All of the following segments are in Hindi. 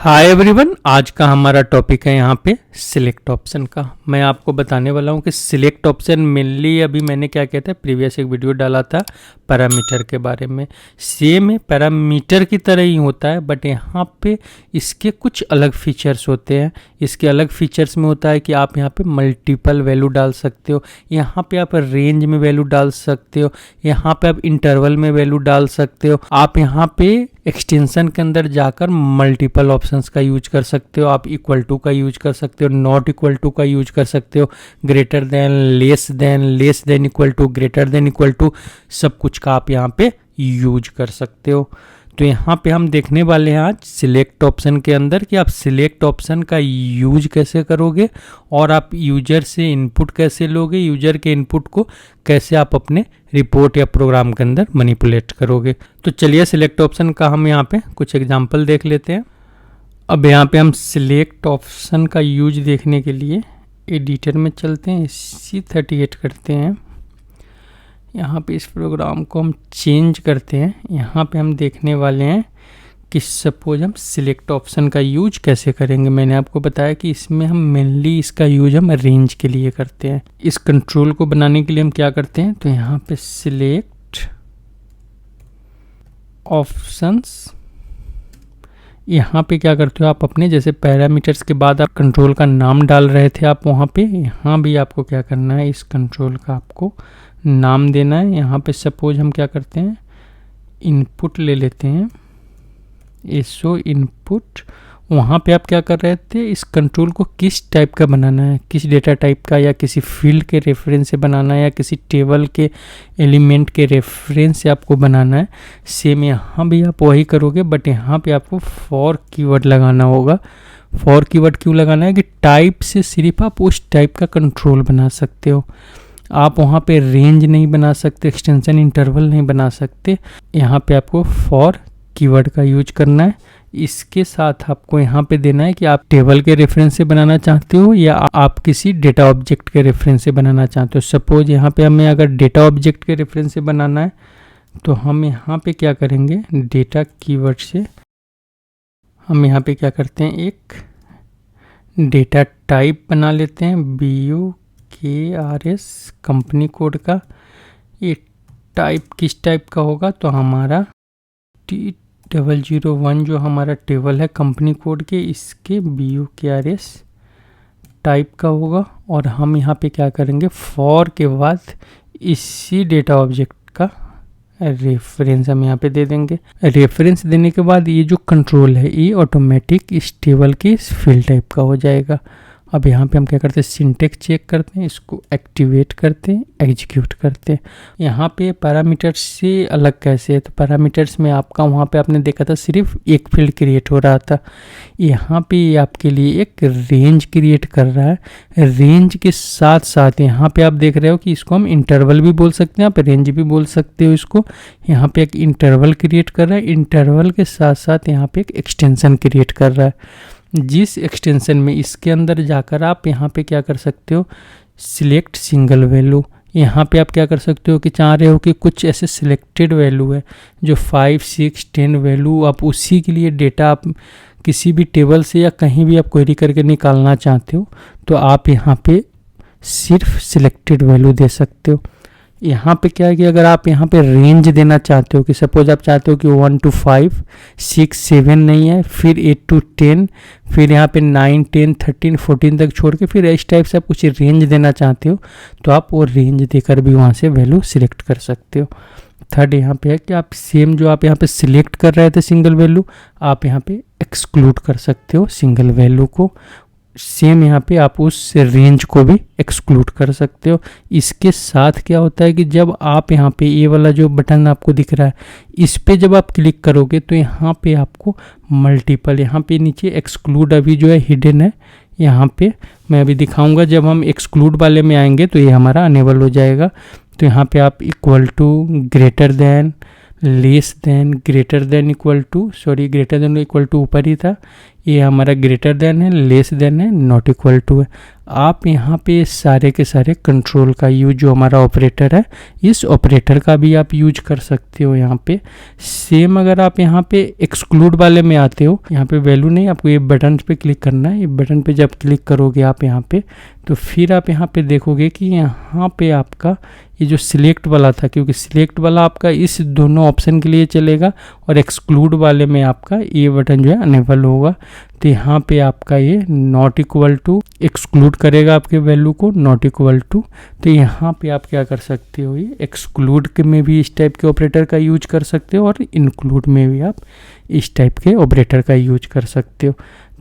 हाय एवरीवन, आज का हमारा टॉपिक है यहाँ पे सिलेक्ट ऑप्शन का। मैं आपको बताने वाला हूँ कि सिलेक्ट ऑप्शन मेनली अभी मैंने क्या किया था, प्रीवियस एक वीडियो डाला था पैरामीटर के बारे में। सेम है, पैरामीटर की तरह ही होता है, बट यहाँ पे इसके कुछ अलग फीचर्स होते हैं। इसके अलग फीचर्स में होता है कि आप यहाँ पे मल्टीपल वैल्यू डाल सकते हो, यहाँ पे आप रेंज में वैल्यू डाल सकते हो, यहाँ पे आप इंटरवल में वैल्यू डाल सकते हो। आप यहाँ पे एक्सटेंशन के अंदर जाकर मल्टीपल ऑप्शंस का यूज कर सकते हो। आप इक्वल टू का यूज कर सकते हो, नॉट इक्वल टू का यूज कर सकते हो, greater than, less than equal to, greater than equal to, सब कुछ का आप यहाँ पे यूज कर सकते हो। तो यहाँ पे हम देखने वाले हैं आज सिलेक्ट ऑप्शन के अंदर कि आप सिलेक्ट ऑप्शन का यूज कैसे करोगे और आप यूजर से इनपुट कैसे लोगे, यूजर के इनपुट को कैसे आप अपने रिपोर्ट या प्रोग्राम के अंदर मैनिपुलेट करोगे। तो चलिए सिलेक्ट ऑप्शन का हम यहाँ पे कुछ एग्जांपल देख लेते हैं। अब यहाँ पे हम सिलेक्ट ऑप्शन का यूज देखने के लिए एडिटर में चलते हैं, C38 करते हैं। यहाँ पे इस प्रोग्राम को हम चेंज करते हैं। यहाँ पे हम देखने वाले हैं कि सपोज हम सिलेक्ट ऑप्शन का यूज कैसे करेंगे। मैंने आपको बताया कि इसमें हम मेनली इसका यूज हम रेंज के लिए करते हैं। इस कंट्रोल को बनाने के लिए हम क्या करते हैं, तो यहाँ पे सिलेक्ट ऑप्शंस, यहाँ पे क्या करते हो आप अपने जैसे पैरामीटर्स के बाद आप कंट्रोल का नाम डाल रहे थे, आप वहाँ पे यहाँ भी आपको क्या करना है, इस कंट्रोल का आपको नाम देना है। यहाँ पे सपोज हम क्या करते हैं, इनपुट ले लेते हैं, एसओ इनपुट। वहाँ पे आप क्या कर रहे थे, इस कंट्रोल को किस टाइप का बनाना है, किस डेटा टाइप का, या किसी फील्ड के रेफरेंस से बनाना है या किसी टेबल के एलिमेंट के रेफरेंस से आपको बनाना है। सेम यहाँ भी आप वही करोगे, बट यहाँ पे आपको फॉर कीवर्ड लगाना होगा। फॉर कीवर्ड क्यों लगाना है कि टाइप से सिर्फ आप उस टाइप का कंट्रोल बना सकते हो। आप वहाँ पे रेंज नहीं बना सकते, एक्सटेंशन इंटरवल नहीं बना सकते। यहाँ पे आपको फॉर कीवर्ड का यूज करना है। इसके साथ आपको यहाँ पे देना है कि आप टेबल के रेफरेंस से बनाना चाहते हो या आप किसी डेटा ऑब्जेक्ट के रेफरेंस से बनाना चाहते हो। सपोज यहाँ पे हमें अगर डेटा ऑब्जेक्ट के रेफरेंस से बनाना है तो हम यहाँ पे क्या करेंगे, डेटा कीवर्ड से हम यहाँ पे क्या करते हैं, एक डेटा टाइप बना लेते हैं, BUKRS कंपनी कोड का। ये टाइप किस टाइप का होगा, तो हमारा T001 जो हमारा टेबल है कंपनी कोड के, इसके BUKRS टाइप का होगा। और हम यहाँ पे क्या करेंगे, फॉर के बाद इसी डेटा ऑब्जेक्ट का रेफरेंस हम यहाँ पे दे देंगे। रेफरेंस देने के बाद ये जो कंट्रोल है ये ऑटोमेटिक इस टेबल के इस फील्ड टाइप का हो जाएगा। अब यहाँ पे हम क्या करते हैं, सिंटेक्स चेक करते हैं, इसको एक्टिवेट करते हैं, एग्जीक्यूट करते हैं। यहाँ पे पैरामीटर्स से अलग कैसे है, तो पैरामीटर्स में आपका वहाँ पे आपने देखा था सिर्फ एक फील्ड क्रिएट हो रहा था। यहाँ पे आपके लिए एक रेंज क्रिएट कर रहा है। रेंज के साथ साथ यहाँ पे आप देख रहे हो कि इसको हम इंटरवल भी बोल सकते हैं, आप रेंज भी बोल सकते हो इसको। यहाँ पे एक इंटरवल क्रिएट कर रहा है, इंटरवल के साथ साथ यहाँ पे एक एक्सटेंशन क्रिएट कर रहा है। जिस एक्सटेंशन में इसके अंदर जाकर आप यहाँ पे क्या कर सकते हो, सिलेक्ट सिंगल वैल्यू। यहाँ पे आप क्या कर सकते हो कि चाह रहे हो कि कुछ ऐसे सिलेक्टेड वैल्यू है जो 5, 6, 10 वैल्यू, आप उसी के लिए डेटा आप किसी भी टेबल से या कहीं भी आप क्वेरी करके निकालना चाहते हो, तो आप यहाँ पे सिर्फ सिलेक्टेड वैल्यू दे सकते हो। यहाँ पे क्या है कि अगर आप यहाँ पे रेंज देना चाहते हो कि सपोज आप चाहते हो कि 1 to 5, 6, 7 नहीं है, फिर 8 to 10, फिर यहाँ पे 9, 10, 13, 14 तक छोड़ के फिर इस टाइप से आप कुछ रेंज देना चाहते हो, तो आप वो रेंज देकर भी वहाँ से वैल्यू सिलेक्ट कर सकते हो। थर्ड यहाँ पे है कि आप सेम जो आप यहाँ पे सिलेक्ट कर रहे थे सिंगल वैल्यू, आप यहाँ पे एक्सक्लूड कर सकते हो सिंगल वैल्यू को। सेम यहाँ पे आप उस रेंज को भी एक्सक्लूड कर सकते हो। इसके साथ क्या होता है कि जब आप यहाँ पे ये वाला जो बटन आपको दिख रहा है, इस पे जब आप क्लिक करोगे तो यहाँ पे आपको मल्टीपल, यहाँ पे नीचे एक्सक्लूड अभी जो है हिडन है, यहाँ पे मैं अभी दिखाऊंगा। जब हम एक्सक्लूड वाले में आएंगे तो ये हमारा अनेबल हो जाएगा। तो यहाँ पे आप equal to, greater than, less than, greater than equal to, sorry greater than equal to ऊपर ही था, ये हमारा ग्रेटर देन है, लेस देन है, नॉट इक्वल टू है। आप यहाँ पे सारे के सारे कंट्रोल का यूज, जो हमारा ऑपरेटर है, इस ऑपरेटर का भी आप यूज कर सकते हो यहाँ पे। सेम अगर आप यहाँ पे एक्सक्लूड वाले में आते हो, यहाँ पे वैल्यू नहीं, आपको ये बटन पे क्लिक करना है। ये बटन पे जब क्लिक करोगे आप यहाँ पे, तो फिर आप यहाँ पे देखोगे कि यहाँ पे आपका ये जो सिलेक्ट वाला था, क्योंकि सिलेक्ट वाला आपका इस दोनों ऑप्शन के लिए चलेगा और एक्सक्लूड वाले में आपका ये बटन जो है अनेबल होगा। तो यहाँ पे आपका ये नॉट इक्वल टू एक्सक्लूड करेगा आपके वैल्यू को, नॉट इक्वल टू। तो यहाँ पे आप क्या कर सकते हो, ये एक्सक्लूड के में भी इस टाइप के ऑपरेटर का यूज कर सकते हो और इंक्लूड में भी आप इस टाइप के ऑपरेटर का यूज कर सकते हो।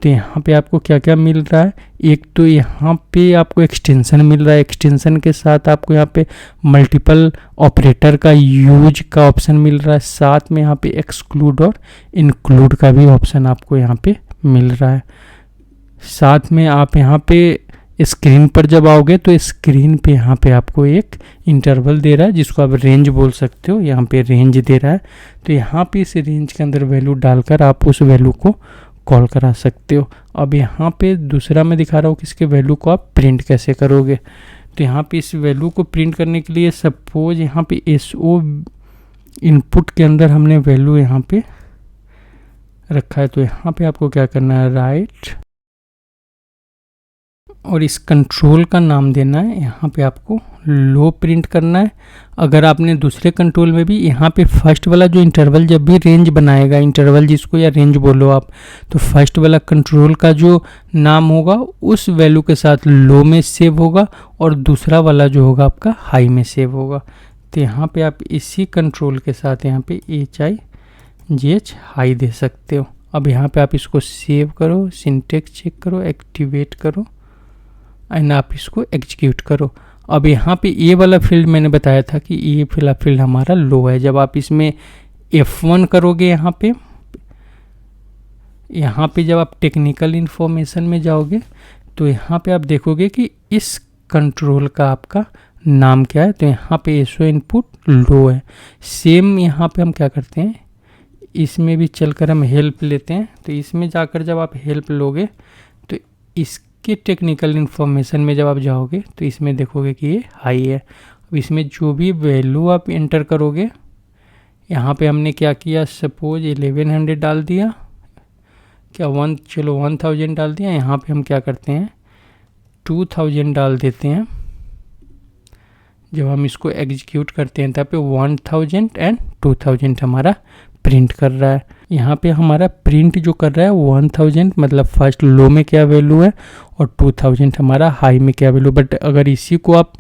तो यहाँ पे आपको क्या क्या मिल रहा है, एक तो यहाँ पे आपको एक्सटेंशन मिल रहा है, एक्सटेंशन के साथ आपको यहाँ पे मल्टीपल ऑपरेटर का यूज का ऑप्शन मिल रहा है, साथ में यहाँ पे एक्सक्लूड और इंक्लूड का भी ऑप्शन आपको यहाँ पे मिल रहा है। साथ में आप यहाँ पे स्क्रीन पर जब आओगे तो स्क्रीन पे यहाँ पे आपको एक इंटरवल दे रहा है, जिसको आप रेंज बोल सकते हो। यहाँ पे रेंज दे रहा है, तो यहाँ पे इस रेंज के अंदर वैल्यू डालकर आप उस वैल्यू को कॉल करा सकते हो। अब यहाँ पे दूसरा मैं दिखा रहा हूँ कि इसके वैल्यू को आप प्रिंट कैसे करोगे। तो यहाँ पे इस वैल्यू को प्रिंट करने के लिए सपोज यहाँ पे एसओ इनपुट के अंदर हमने वैल्यू यहाँ पे रखा है, तो यहाँ पे आपको क्या करना है, राइट, और इस कंट्रोल का नाम देना है। यहाँ पे आपको लो प्रिंट करना है। अगर आपने दूसरे कंट्रोल में भी यहाँ पे फर्स्ट वाला जो इंटरवल जब भी रेंज बनाएगा, इंटरवल जिसको या रेंज बोलो आप, तो फर्स्ट वाला कंट्रोल का जो नाम होगा उस वैल्यू के साथ लो में सेव होगा और दूसरा वाला जो होगा आपका हाई में सेव होगा। तो यहाँ पे आप इसी कंट्रोल के साथ यहाँ पे HIGH हाई दे सकते हो। अब यहाँ पे आप इसको सेव करो, सिंटेक्स चेक करो, एक्टिवेट करो एंड आप इसको एग्जीक्यूट करो। अब यहाँ पे ये वाला फील्ड मैंने बताया था कि ये फील्ड हमारा लो है। जब आप इसमें F1 करोगे यहाँ पे जब आप टेक्निकल इन्फॉर्मेशन में जाओगे तो यहाँ पे आप देखोगे कि इस कंट्रोल का आपका नाम क्या है। तो यहाँ पे एसओ इनपुट लो है। सेम यहाँ पे हम क्या करते हैं, इसमें भी चलकर हम हेल्प लेते हैं। तो इसमें जाकर जब आप हेल्प लोगे तो इसके टेक्निकल इन्फॉर्मेशन में जब आप जाओगे तो इसमें देखोगे कि ये हाई है। अब इसमें जो भी वैल्यू आप एंटर करोगे, यहाँ पे हमने क्या किया, सपोज 1100 डाल दिया, क्या 1000 डाल दिया। यहाँ पे हम क्या करते हैं 2000 डाल देते हैं। जब हम इसको एग्जीक्यूट करते हैं तब पे 1000 एंड 2000 हमारा प्रिंट कर रहा है। यहाँ पे हमारा प्रिंट जो कर रहा है 1000 मतलब फर्स्ट लो में क्या वैल्यू है और 2000 हमारा हाई में क्या वैल्यू। बट अगर इसी को आप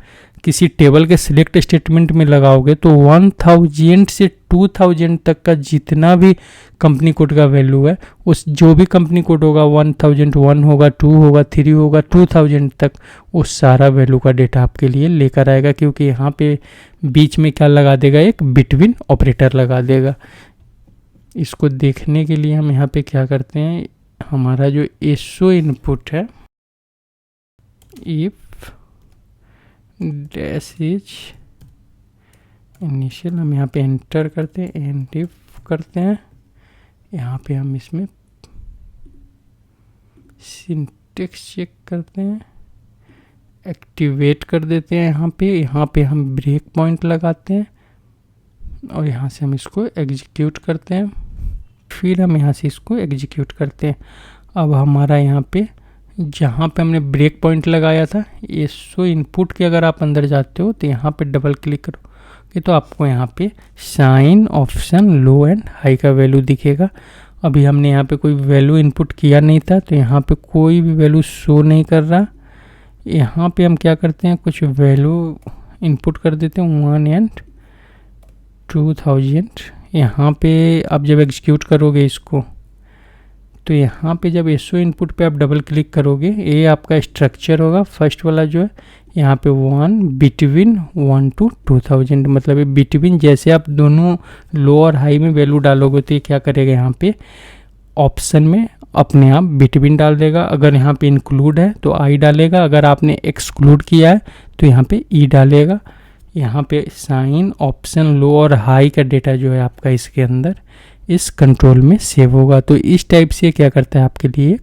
किसी टेबल के सिलेक्ट स्टेटमेंट में लगाओगे तो 1000 से 2000 तक का जितना भी कंपनी कोड का वैल्यू है, उस जो भी कंपनी कोड होगा 1001 होगा, 2 होगा, 3 होगा, 2000 तक, उस सारा वैल्यू का डेटा आपके लिए लेकर आएगा। क्योंकि यहाँ पे बीच में क्या लगा देगा, एक बिटवीन ऑपरेटर लगा देगा। इसको देखने के लिए हम यहाँ पे क्या करते हैं, हमारा जो एसओ इनपुट है इफ डैश इज इनिशियल, हम यहाँ पे एंटर करते हैं, एंड इफ करते हैं। यहाँ पे हम इसमें सिंटेक्स चेक करते हैं, एक्टिवेट कर देते हैं। यहाँ पे हम ब्रेक पॉइंट लगाते हैं और यहाँ से हम इसको एग्जीक्यूट करते हैं। फिर हम यहाँ से इसको एग्जीक्यूट करते हैं। अब हमारा यहाँ पे जहाँ पे हमने ब्रेक पॉइंट लगाया था, एसओ इनपुट के अगर आप अंदर जाते हो तो यहाँ पे डबल क्लिक करोगे तो आपको यहाँ पे sign option low and high का वैल्यू दिखेगा। अभी हमने यहाँ पे कोई वैल्यू इनपुट किया नहीं था तो यहाँ पे कोई भी वैल्यू शो नहीं कर रहा। यहाँ पे हम क्या करते हैं, कुछ वैल्यू इनपुट कर देते हैं 1 एंड 2000। यहाँ पे आप जब एग्जीक्यूट करोगे इसको तो यहाँ पे जब एसओ इनपुट पे आप डबल क्लिक करोगे, ये आपका स्ट्रक्चर होगा। फर्स्ट वाला जो है यहाँ पे 1 बिटवीन 1 to 2000, मतलब ये बिटवीन, जैसे आप दोनों लो और हाई में वैल्यू डालोगे तो ये क्या करेगा, यहाँ पे ऑप्शन में अपने आप बिटवीन डाल देगा। अगर यहाँ पे इंक्लूड है तो आई डालेगा, अगर आपने एक्सक्लूड किया है तो यहाँ पे ई डालेगा। यहाँ पे साइन ऑप्शन लो और हाई का डेटा जो है आपका इसके अंदर इस कंट्रोल में सेव होगा। तो इस टाइप से क्या करता है, आपके लिए एक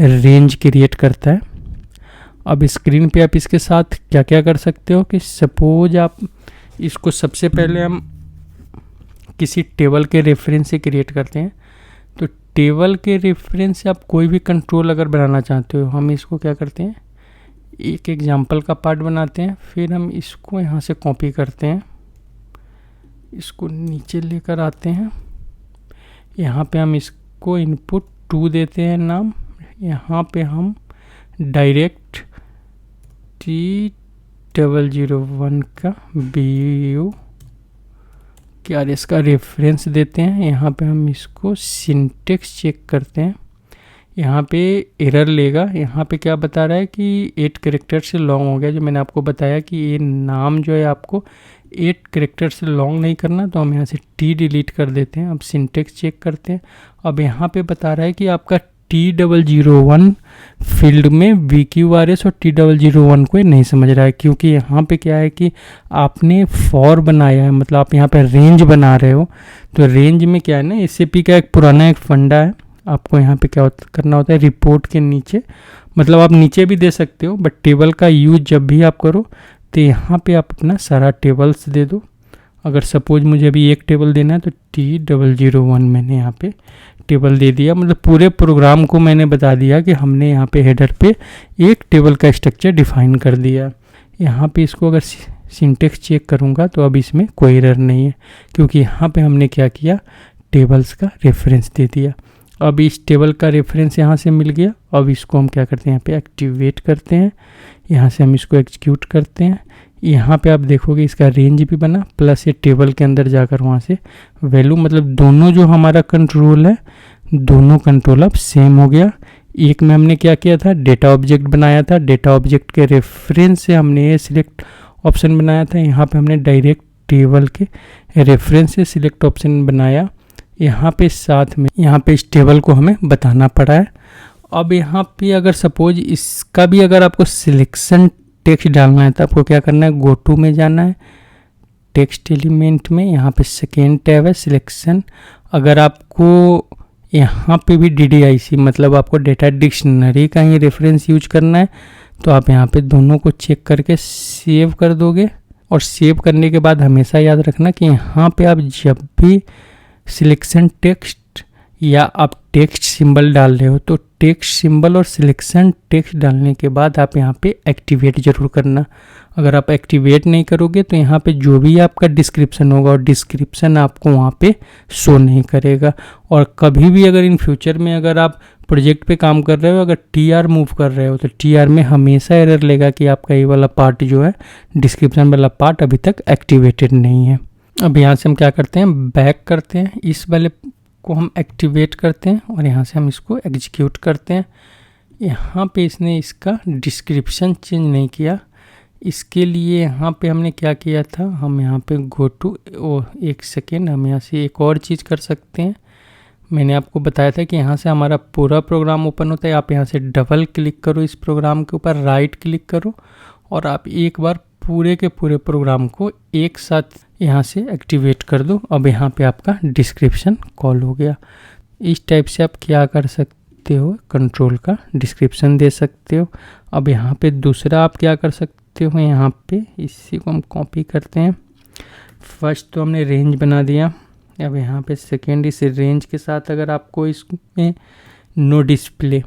रेंज क्रिएट करता है। अब स्क्रीन पे आप इसके साथ क्या क्या कर सकते हो कि सपोज आप इसको सबसे पहले हम किसी टेबल के रेफरेंस से क्रिएट करते हैं। तो टेबल के रेफरेंस से आप कोई भी कंट्रोल अगर बनाना चाहते हो, हम इसको क्या करते हैं, एक एग्जांपल का पार्ट बनाते हैं, फिर हम इसको यहाँ से कॉपी करते हैं, इसको नीचे लेकर आते हैं, यहाँ पे हम इसको इनपुट 2 देते हैं नाम, यहाँ पे हम डायरेक्ट T001 का BU क्या इसका रेफरेंस देते हैं। यहाँ पे हम इसको सिंटेक्स चेक करते हैं, यहाँ पे एरर लेगा। यहाँ पे क्या बता रहा है कि 8 कैरेक्टर से लॉन्ग हो गया, जो मैंने आपको बताया कि ये नाम जो है आपको 8 कैरेक्टर से लॉन्ग नहीं करना, तो हम यहाँ से T डिलीट कर देते हैं। अब सिंटेक्स चेक करते हैं, अब यहाँ पे बता रहा है कि आपका T001 फील्ड में VQRS और T001 को नहीं समझ रहा है, क्योंकि यहाँ पे क्या है कि आपने फॉर बनाया है, मतलब आप यहाँ पे रेंज बना रहे हो। तो रेंज में क्या है ना, SAP का एक पुराना एक फंडा है, आपको यहाँ पे क्या करना होता है, रिपोर्ट के नीचे, मतलब आप नीचे भी दे सकते हो, बट टेबल का यूज जब भी आप करो तो यहाँ पे आप अपना सारा टेबल्स दे दो। अगर सपोज मुझे अभी एक टेबल देना है तो T001 मैंने यहाँ पे टेबल दे दिया, मतलब पूरे प्रोग्राम को मैंने बता दिया कि हमने यहाँ पे हेडर पे एक टेबल का स्ट्रक्चर डिफाइन कर दिया। यहाँ पे इसको अगर सिंटेक्स चेक करूँगा तो अब इसमें कोई एरर नहीं है, क्योंकि यहाँ पे हमने क्या किया, टेबल्स का रेफरेंस दे दिया। अब इस टेबल का रेफरेंस यहाँ से मिल गया। अब इसको हम क्या करते हैं, यहाँ पे एक्टिवेट करते हैं, यहाँ से हम इसको एग्जीक्यूट करते हैं। यहाँ पे आप देखोगे इसका रेंज भी बना, प्लस ये टेबल के अंदर जाकर वहाँ से वैल्यू, मतलब दोनों जो हमारा कंट्रोल है, दोनों कंट्रोल अब सेम हो गया। एक में हमने क्या किया था, डेटा ऑब्जेक्ट बनाया था, डेटा ऑब्जेक्ट के रेफरेंस से हमने ये सिलेक्ट ऑप्शन बनाया था। यहाँ पे हमने डायरेक्ट टेबल के रेफरेंस से सिलेक्ट ऑप्शन बनाया। यहाँ पे साथ में यहाँ पे इस टेबल को हमें बताना पड़ा है। अब यहाँ पे अगर सपोज इसका भी अगर आपको सिलेक्शन टेक्स्ट डालना है तो आपको क्या करना है, गो टू में जाना है, टेक्स्ट एलिमेंट में, यहाँ पे सेकेंड टैब है सिलेक्शन। अगर आपको यहाँ पे भी DDIC मतलब आपको डेटा डिक्शनरी का ही रेफरेंस यूज करना है, तो आप यहाँ पे दोनों को चेक करके सेव कर दोगे। और सेव करने के बाद हमेशा याद रखना कि यहाँ पे आप जब भी सिलेक्शन टेक्स्ट या आप टेक्स्ट सिंबल डाल रहे हो तो टेक्स्ट सिंबल और सिलेक्शन टेक्स्ट डालने के बाद आप यहाँ पे एक्टिवेट जरूर करना। अगर आप एक्टिवेट नहीं करोगे तो यहाँ पे जो भी आपका डिस्क्रिप्शन होगा और डिस्क्रिप्शन आपको वहाँ पे शो नहीं करेगा। और कभी भी अगर इन फ्यूचर में अगर आप प्रोजेक्ट पे काम कर रहे हो, अगर TR मूव कर रहे हो तो TR में हमेशा एरर लेगा कि आपका ये वाला पार्ट जो है, डिस्क्रिप्शन वाला पार्ट अभी तक एक्टिवेटेड नहीं है। अब यहाँ से हम क्या करते हैं, बैक करते हैं, इस वाले को हम एक्टिवेट करते हैं और यहाँ से हम इसको एग्जीक्यूट करते हैं। यहाँ पे इसने इसका डिस्क्रिप्शन चेंज नहीं किया, इसके लिए यहाँ पे हमने क्या किया था, हम यहाँ पे गो टू, एक सेकेंड, हम यहाँ से एक और चीज़ कर सकते हैं। मैंने आपको बताया था कि यहाँ से हमारा पूरा प्रोग्राम ओपन होता है। आप यहाँ से डबल क्लिक करो इस प्रोग्राम के ऊपर, राइट क्लिक करो और आप एक बार पूरे के पूरे प्रोग्राम को एक साथ यहाँ से एक्टिवेट कर दो। अब यहाँ पे आपका डिस्क्रिप्शन कॉल हो गया। इस टाइप से आप क्या कर सकते हो, कंट्रोल का डिस्क्रिप्शन दे सकते हो। अब यहाँ पे दूसरा आप क्या कर सकते हो, यहाँ पे इसी को हम कॉपी करते हैं। फर्स्ट तो हमने रेंज बना दिया, अब यहाँ पे सेकेंड, इस रेंज के साथ अगर आपको इसमें नो डिस्प्ले,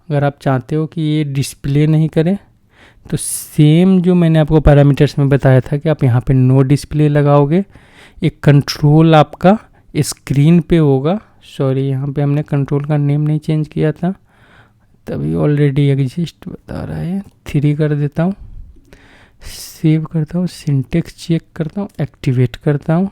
अगर आप चाहते हो कि ये डिस्प्ले नहीं करे तो सेम जो मैंने आपको पैरामीटर्स में बताया था कि आप यहाँ पे नो डिस्प्ले लगाओगे। एक कंट्रोल आपका स्क्रीन पे होगा, सॉरी यहाँ पे हमने कंट्रोल का नेम नहीं चेंज किया था, तभी ऑलरेडी एग्जिस्ट बता रहा है। 3 कर देता हूँ, सेव करता हूँ, सिंटेक्स चेक करता हूँ, एक्टिवेट करता हूँ।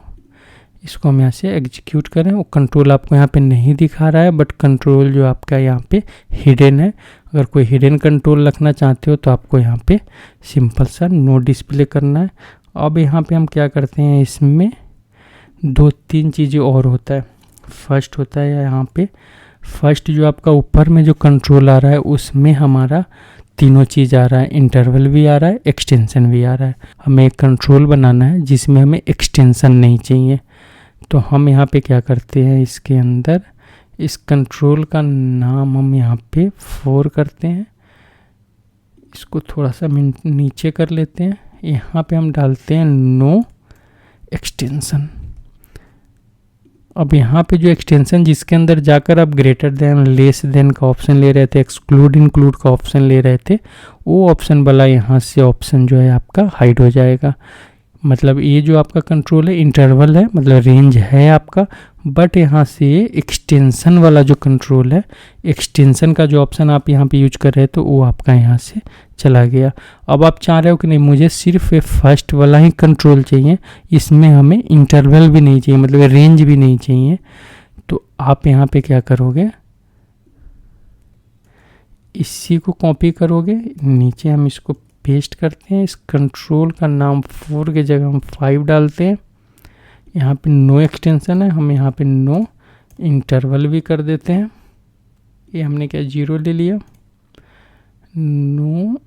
इसको हम यहाँ से एग्जीक्यूट करें। वो कंट्रोल आपको यहाँ पे नहीं दिखा रहा है, बट कंट्रोल जो आपका यहाँ पे हिडन है। अगर कोई हिडन कंट्रोल रखना चाहते हो तो आपको यहाँ पे सिंपल सा नो डिस्प्ले करना है। अब यहाँ पे हम क्या करते हैं, इसमें 2-3 चीज़ें और होता है। फर्स्ट होता है यहाँ पे, फर्स्ट जो आपका ऊपर में जो कंट्रोल आ रहा है उसमें हमारा तीनों चीज़ आ रहा है, इंटरवल भी आ रहा है, एक्सटेंशन भी आ रहा है। हमें एक कंट्रोल बनाना है जिसमें हमें एक्सटेंशन नहीं चाहिए। तो हम यहाँ पे क्या करते हैं, इसके अंदर इस कंट्रोल का नाम हम यहाँ पे 4 करते हैं। इसको थोड़ा सा नीचे कर लेते हैं। यहाँ पे हम डालते हैं नो एक्सटेंशन। अब यहाँ पे जो एक्सटेंशन जिसके अंदर जाकर आप ग्रेटर देन लेस देन का ऑप्शन ले रहे थे, एक्सक्लूड इंक्लूड का ऑप्शन ले रहे थे, वो ऑप्शन वाला यहाँ से ऑप्शन जो है आपका हाइड हो जाएगा। मतलब ये जो आपका कंट्रोल है इंटरवल है, मतलब रेंज है आपका, बट यहाँ से एक्सटेंशन वाला जो कंट्रोल है, एक्सटेंशन का जो ऑप्शन आप यहाँ पे यूज कर रहे थे वो आपका यहाँ से चला गया। अब आप चाह रहे हो कि नहीं मुझे सिर्फ ये फर्स्ट वाला ही कंट्रोल चाहिए, इसमें हमें इंटरवल भी नहीं चाहिए, मतलब रेंज भी नहीं चाहिए, तो आप यहाँ पे क्या करोगे, इसी को कॉपी करोगे, नीचे हम इसको पेस्ट करते हैं। इस कंट्रोल का नाम 4 के जगह हम 5 डालते हैं। यहाँ पे नो एक्सटेंशन है, हम यहाँ पे नो इंटरवल भी कर देते हैं। ये हमने क्या 0 ले लिया, नो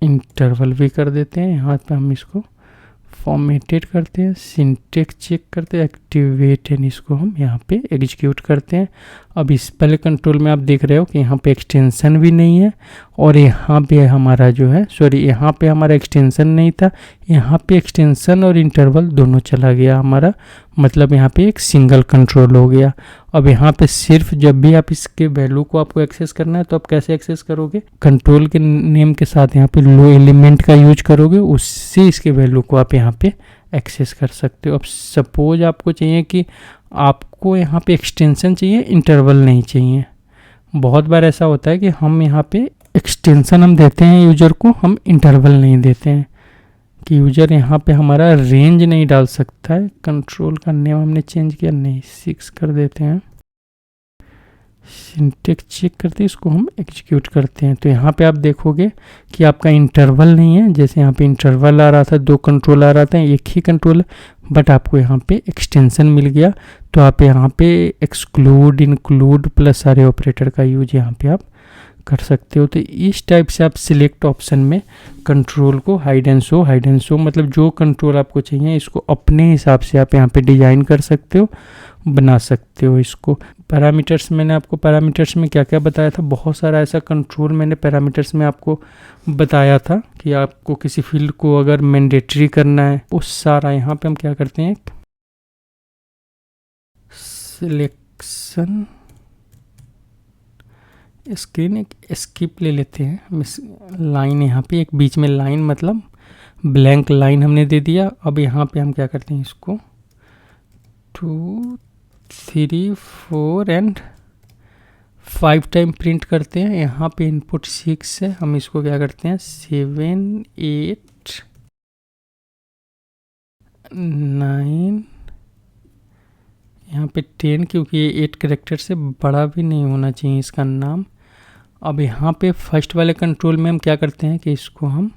इंटरवल भी कर देते हैं। यहाँ पे हम इसको फॉर्मेटेड करते हैं, सिंटेक्स चेक करते हैं, एक्टिवेट एंड इसको हम यहाँ पे एग्जीक्यूट करते हैं। अब इस पहले कंट्रोल में आप देख रहे हो कि यहाँ पे एक्सटेंशन भी नहीं है और यहाँ पे हमारा जो है यहाँ पे हमारा एक्सटेंशन नहीं था, यहाँ पे एक्सटेंशन और इंटरवल दोनों चला गया हमारा, मतलब यहाँ पे एक सिंगल कंट्रोल हो गया। अब यहाँ पे सिर्फ जब भी आप इसके वैल्यू को आपको एक्सेस करना है तो आप कैसे एक्सेस करोगे, कंट्रोल के नेम के साथ यहाँ पे लो एलिमेंट का यूज करोगे, उससे इसके वैल्यू को आप यहाँ पे एक्सेस कर सकते हो। अब सपोज आपको चाहिए कि आपको यहाँ पे एक्सटेंशन चाहिए, इंटरवल नहीं चाहिए। बहुत बार ऐसा होता है कि हम यहाँ पे एक्सटेंशन हम देते हैं यूजर को, हम इंटरवल नहीं देते हैं, कि यूजर यहाँ पे हमारा रेंज नहीं डाल सकता है। कंट्रोल का नेम हमने चेंज किया, नहीं 6 कर देते हैं, सिंटेक्स चेक करते हैं, इसको हम एग्जीक्यूट करते हैं। तो यहाँ पे आप देखोगे कि आपका इंटरवल नहीं है, जैसे यहाँ पे इंटरवल आ रहा था, 2 कंट्रोल आ रहा था, एक ही कंट्रोल है, बट आपको यहाँ पे एक्सटेंशन मिल गया। तो आप यहाँ पे एक्सक्लूड इंक्लूड प्लस सारे ऑपरेटर का यूज यहाँ पे आप कर सकते हो। तो इस टाइप से आप सिलेक्ट ऑप्शन में कंट्रोल को हाइड एंड शो मतलब जो कंट्रोल आपको चाहिए इसको अपने हिसाब से आप यहाँ पे डिजाइन कर सकते हो, बना सकते हो। इसको पैरामीटर्स, मैंने आपको पैरामीटर्स में क्या क्या बताया था, बहुत सारा ऐसा कंट्रोल मैंने पैरामीटर्स में आपको बताया था कि आपको किसी फील्ड को अगर मैंडेटरी करना है, उस सारा यहाँ पे हम क्या करते हैं, सिलेक्शन स्क्रीन एक स्किप ले लेते हैं, लाइन यहाँ पे एक बीच में लाइन मतलब ब्लैंक लाइन हमने दे दिया। अब यहाँ पे हम क्या करते हैं, इसको 2 3 4 एंड 5 टाइम प्रिंट करते हैं। यहाँ पे इनपुट 6 है, हम इसको क्या करते हैं 7 8 9, यहाँ पे 10, क्योंकि ये 8 कैरेक्टर से बड़ा भी नहीं होना चाहिए इसका नाम। अब यहाँ पे फर्स्ट वाले कंट्रोल में हम क्या करते हैं कि इसको हम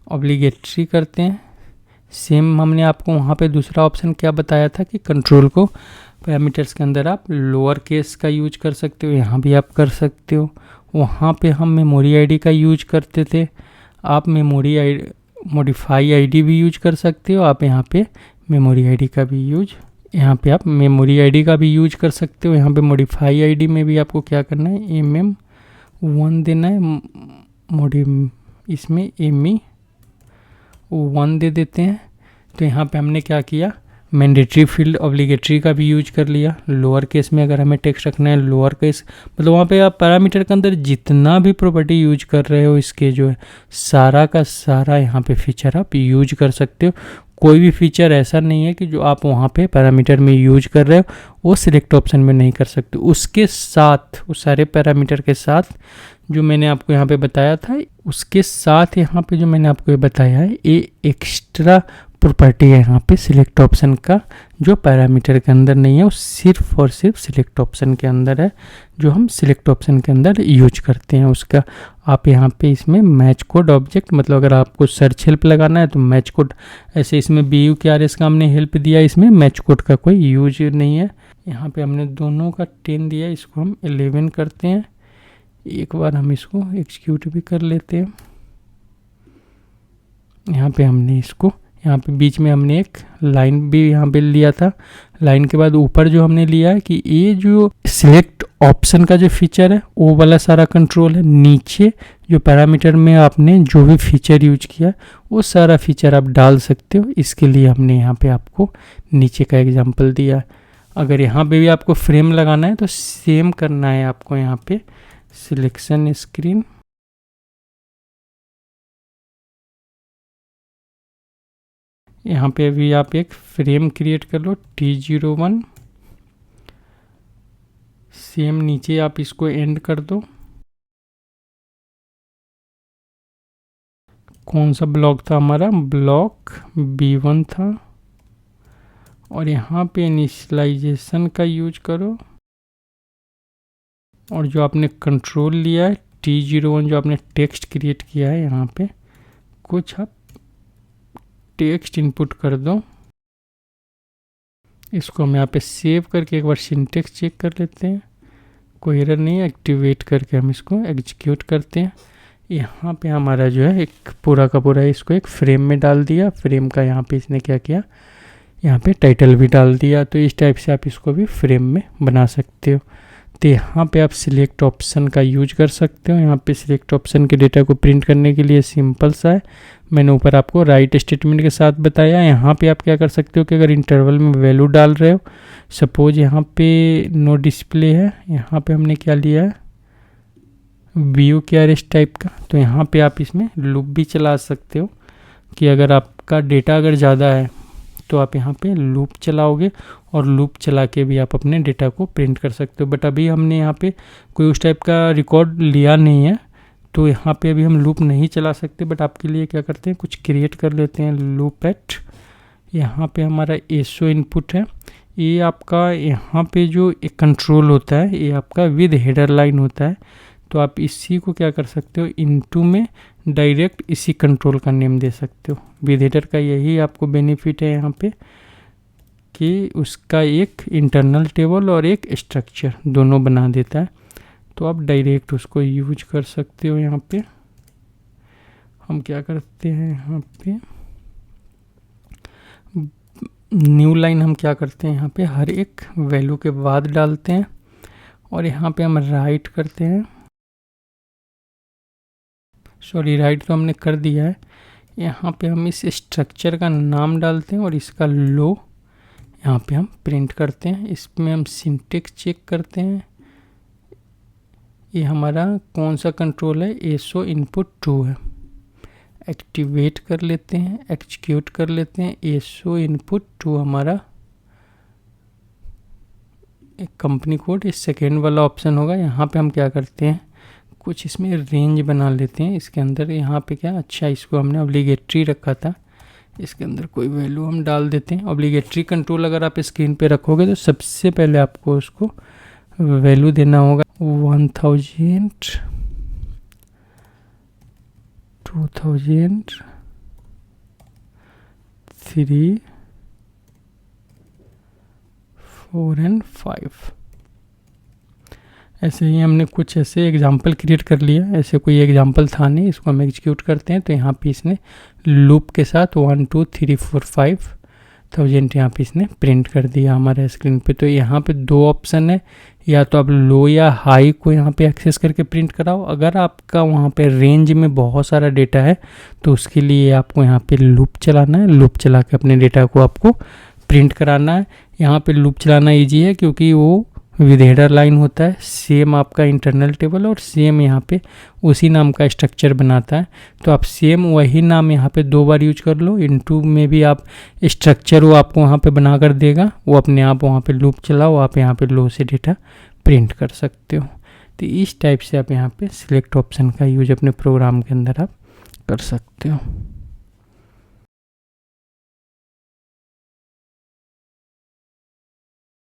ऑब्लिगेटरी करते हैं। सेम हमने आपको वहाँ पे दूसरा ऑप्शन क्या बताया था कि कंट्रोल को पैरामीटर्स के अंदर आप लोअर केस का यूज कर सकते हो, यहाँ भी आप कर सकते हो। वहाँ पे हम मेमोरी आईडी का यूज करते थे, आप मेमोरी आईडी मॉडिफाई आईडी भी यूज कर सकते हो। आप यहाँ पे मेमोरी आईडी का भी यूज कर सकते हो। यहाँ पे मॉडिफाई आईडी में भी आपको क्या करना है, MM1 देना है, इसमें ME1 दे देते हैं। तो यहाँ पे हमने क्या किया, मैंडेटरी फील्ड ऑब्लिगेटरी का भी यूज कर लिया। लोअर केस में अगर हमें टेक्स्ट रखना है, लोअर केस मतलब वहाँ पे आप पैरामीटर के अंदर जितना भी प्रॉपर्टी यूज कर रहे हो, इसके जो है सारा का सारा यहाँ पे फीचर आप यूज कर सकते हो। कोई भी फीचर ऐसा नहीं है कि जो आप वहाँ पे पैरामीटर में यूज कर रहे हो वो सिलेक्ट ऑप्शन में नहीं कर सकते। उसके साथ, उस सारे पैरामीटर के साथ जो मैंने आपको यहाँ पे बताया था, उसके साथ यहाँ पे जो मैंने आपको ये बताया है, ये एक्स्ट्रा प्रॉपर्टी है यहाँ पे सिलेक्ट ऑप्शन का, जो पैरामीटर के अंदर नहीं है, वो सिर्फ और सिर्फ सिलेक्ट ऑप्शन के अंदर है, जो हम सिलेक्ट ऑप्शन के अंदर यूज करते हैं उसका। आप यहाँ पे इसमें मैच कोड ऑब्जेक्ट, मतलब अगर आपको सर्च हेल्प लगाना है तो मैच कोड, ऐसे इसमें BUKRS का हमने हेल्प दिया, इसमें मैच कोड का कोई यूज नहीं है। यहाँ पे हमने दोनों का 10 दिया, इसको हम 11 करते हैं। एक बार हम इसको एग्जीक्यूट भी कर लेते हैं। यहाँ पे हमने इसको यहाँ पे बीच में हमने एक लाइन भी यहाँ पे लिया था। लाइन के बाद ऊपर जो हमने लिया है कि ये जो सिलेक्ट ऑप्शन का जो फीचर है वो वाला सारा कंट्रोल है। नीचे जो पैरामीटर में आपने जो भी फीचर यूज किया वो सारा फीचर आप डाल सकते हो। इसके लिए हमने यहाँ पे आपको नीचे का एग्जांपल दिया है। अगर यहाँ पे भी आपको फ्रेम लगाना है तो सेम करना है आपको। यहाँ पे सिलेक्शन स्क्रीन, यहाँ पे अभी आप एक फ्रेम क्रिएट कर लो T01। सेम नीचे आप इसको एंड कर दो। कौन सा ब्लॉक था हमारा? ब्लॉक B1 था। और यहाँ पे इनिशियलाइजेशन का यूज करो। और जो आपने कंट्रोल लिया है T01, जो आपने टेक्स्ट क्रिएट किया है, यहाँ पे कुछ आप टेक्स्ट इनपुट कर दो। इसको हम यहाँ पे सेव करके एक बार सिंटेक्स चेक कर लेते हैं, कोई एरर नहीं है। एक्टिवेट करके हम इसको एग्जीक्यूट करते हैं। यहाँ पे हमारा जो है एक पूरा का पूरा इसको एक फ्रेम में डाल दिया। फ्रेम का यहाँ पे इसने क्या किया, यहाँ पे टाइटल भी डाल दिया। तो इस टाइप से आप इसको भी फ्रेम में बना सकते हो। तो यहाँ पे आप सिलेक्ट ऑप्शन का यूज कर सकते हो। यहाँ पे सिलेक्ट ऑप्शन के डेटा को प्रिंट करने के लिए सिंपल सा है, मैंने ऊपर आपको राइट स्टेटमेंट के साथ बताया। यहाँ पे आप क्या कर सकते हो कि अगर इंटरवल में वैल्यू डाल रहे हो, सपोज यहाँ पे नो डिस्प्ले है, यहाँ पे हमने क्या लिया है BOQRS टाइप का, तो यहाँ पे आप इसमें लूप भी चला सकते हो कि अगर आपका डेटा अगर ज़्यादा है तो आप यहाँ पे लूप चलाओगे और लूप चला के भी आप अपने डेटा को प्रिंट कर सकते हो। बट अभी हमने यहाँ पे कोई उस टाइप का रिकॉर्ड लिया नहीं है, तो यहाँ पे अभी हम लूप नहीं चला सकते। बट आपके लिए क्या करते हैं, कुछ क्रिएट कर लेते हैं। लूप एट, यहाँ पे हमारा एसओ इनपुट है। ये आपका यहाँ पे जो एक कंट्रोल होता है, ये आपका विद हेडर लाइन होता है। तो आप इसी को क्या कर सकते हो, इनटू में डायरेक्ट इसी कंट्रोल का नेम दे सकते हो। विद हेडर का यही आपको बेनिफिट है यहाँ पे कि उसका एक इंटरनल टेबल और एक स्ट्रक्चर दोनों बना देता है। तो आप डायरेक्ट उसको यूज कर सकते हो। यहाँ पे हम क्या करते हैं, यहाँ पे न्यू लाइन हम क्या करते हैं, यहाँ पे हर एक वैल्यू के बाद डालते हैं। और यहाँ पे हम राइट करते हैं, सॉरी राइट तो हमने कर दिया है। यहाँ पे हम इस स्ट्रक्चर का नाम डालते हैं और इसका लो यहाँ पे हम प्रिंट करते हैं। इसमें हम सिंटेक्स चेक करते हैं। ये हमारा कौन सा कंट्रोल है, एसओ इनपुट 2 है। एक्टिवेट कर लेते हैं, एग्जीक्यूट कर लेते हैं। एसओ इनपुट 2 हमारा एक कंपनी कोड, इस सेकेंड वाला ऑप्शन होगा। यहाँ पे हम क्या करते हैं, कुछ इसमें रेंज बना लेते हैं इसके अंदर। यहाँ पे क्या, अच्छा इसको हमने ऑब्लिगेटरी रखा था, इसके अंदर कोई वैल्यू हम डाल देते हैं। ऑब्लिगेटरी कंट्रोल अगर आप स्क्रीन पे रखोगे तो सबसे पहले आपको उसको वैल्यू देना होगा 1000, 2000, 3, 4 and 5। ऐसे ही हमने कुछ ऐसे एग्जाम्पल क्रिएट कर लिया। ऐसे कोई एग्जाम्पल था नहीं, इसको हम एग्जीक्यूट करते हैं। तो यहाँ पे इसने लूप के साथ 1 2 3 4 5,000 यहाँ पे इसने प्रिंट कर दिया हमारे स्क्रीन पे। तो यहाँ पे दो ऑप्शन है, या तो आप लो या हाई को यहाँ पे एक्सेस करके प्रिंट कराओ। अगर आपका वहाँ पे रेंज में बहुत सारा डेटा है तो उसके लिए आपको यहाँ पे लूप चलाना है। लूप चला के अपने डेटा को आपको प्रिंट कराना है। यहाँ पे लूप चलाना ईजी है क्योंकि वो विद हेडर लाइन होता है, सेम आपका इंटरनल टेबल और सेम यहाँ पे उसी नाम का स्ट्रक्चर बनाता है। तो आप सेम वही नाम यहाँ पे 2 बार यूज कर लो। इनटू में भी आप स्ट्रक्चर वो आपको वहाँ पे बना कर देगा, वो अपने आप वहाँ पे लूप चलाओ, आप यहाँ पे लो से डेटा प्रिंट कर सकते हो। तो इस टाइप से आप यहाँ पे सिलेक्ट ऑप्शन का यूज अपने प्रोग्राम के अंदर आप कर सकते हो।